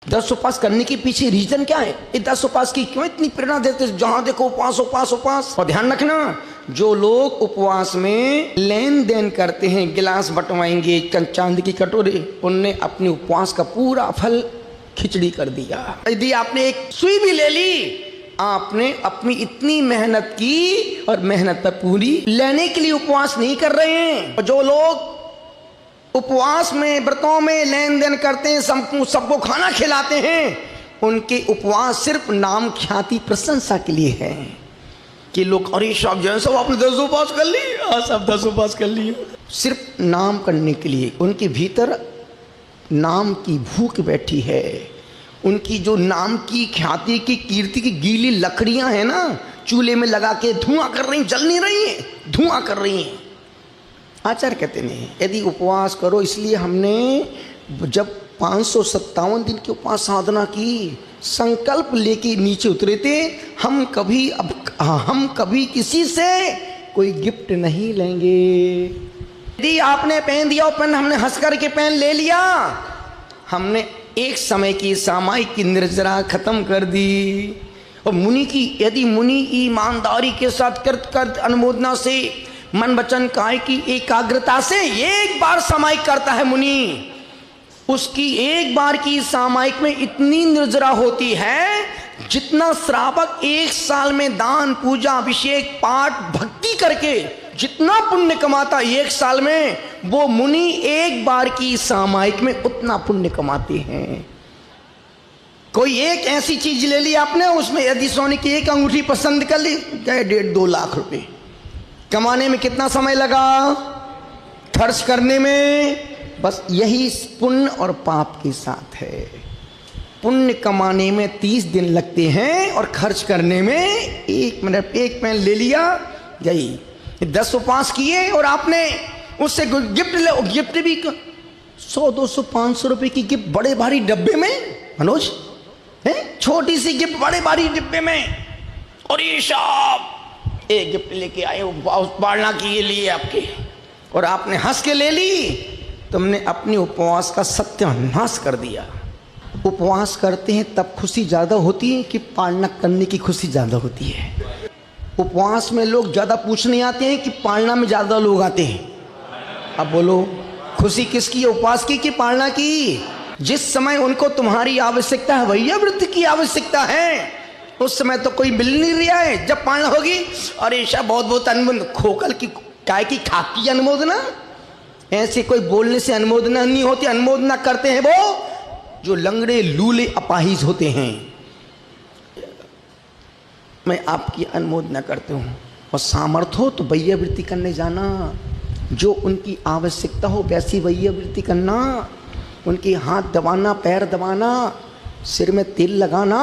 10 उपवास करने के पीछे रीजन क्या है? ये 10 उपवास की क्यों इतनी प्रेरणा देते? जहां देखो उपवास उपवास उपवास। और ध्यान रखना, जो लोग उपवास में लेन देन करते हैं, गिलास बंटवाएंगे, चांदी की कटोरे, उनने अपने उपवास का पूरा फल खिचड़ी कर दिया। यदि आपने एक सुई भी ले ली, आपने अपनी इतनी मेहनत की और मेहनत पर पूरी लेने के लिए उपवास नहीं कर रहे हैं। जो लोग उपवास में, व्रतों में लेन देन करते हैं, सबको खाना खिलाते हैं, उनके उपवास सिर्फ नाम ख्याति प्रशंसा के लिए है कि लोग अरे साहब जैन साहब आपने 10 उपवास कर लिए, हाँ साहब 10 उपवास कर लिए, सिर्फ नाम करने के लिए। उनके भीतर नाम की भूख बैठी है। उनकी जो नाम की ख्याति की कीर्ति की गीली लकड़ियां हैं ना, चूल्हे में लगा के धुआं कर रही, जल नहीं रही हैं, धुआं कर रही हैं। आचार्य कहते नहीं, यदि उपवास करो, इसलिए हमने जब 557 दिन की उपवास साधना की, संकल्प लेके नीचे उतरे थे, हम कभी किसी से कोई गिफ्ट नहीं लेंगे। यदि आपने पहन दिया पेन, हमने हंस करके पेन ले लिया, हमने एक समय की सामायिक की निर्जरा खत्म कर दी। और मुनि की, यदि मुनि ईमानदारी के साथ कृत अनुमोदना से, मन वचन काय की एकाग्रता से एक बार सामायिक करता है मुनि, उसकी एक बार की सामायिक में इतनी निर्जरा होती है जितना श्रावक 1 साल में दान पूजा अभिषेक पाठ भक्ति करके जितना पुण्य कमाता 1 साल में, वो मुनि एक बार की सामायिक में उतना पुण्य कमाते हैं। कोई एक ऐसी चीज ले ली आपने, उसमें यदि सोने की एक अंगूठी पसंद कर ली, गए 1.5-2 लाख रुपए। कमाने में कितना समय लगा? खर्च करने में। बस यही पुण्य और पाप के साथ है। पुण्य कमाने में 30 दिन लगते हैं और खर्च करने में 1 मिनट। एक पेन ले लिया, गई। 10 उपवास किए और आपने उससे गिफ्ट ले, गिफ्ट भी 100, 200, 500 रुपए की गिफ्ट बड़े भारी डब्बे में, मनोज है, छोटी सी गिफ्ट बड़े भारी डिब्बे में। और ये साहब एक गिफ्ट लेके आए उपवास पालना के लिए आपके, और आपने हंस के ले ली, तुमने अपने उपवास का सत्यानाश कर दिया। उपवास करते हैं तब खुशी ज़्यादा होती है कि पालना करने की खुशी ज़्यादा होती है? उपवास में लोग ज़्यादा पूछने आते हैं कि पालना में ज़्यादा लोग आते हैं? अब बोलो, खुशी किसकी है, उपवास की कि पालना की? जिस समय उनको तुम्हारी आवश्यकता है, वही वृत्ति की आवश्यकता है, उस समय तो कोई मिल नहीं रहा है। जब पालना होगी, अरे शाह बहुत बहुत अनुमोदन, खोखल की काय की खाक की अनुमोदना, ऐसे कोई बोलने से अनुमोदना नहीं होती। अनुमोदना करते हैं वो जो लंगड़े लूले अपाहिज होते हैं। मैं आपकी अनुमोदना करता हूँ, और सामर्थ्य हो तो वैया वृत्ति करने जाना, जो उनकी आवश्यकता हो वैसी वैया वृत्ति करना, उनकी हाथ दबाना, पैर दबाना, सिर में तेल लगाना।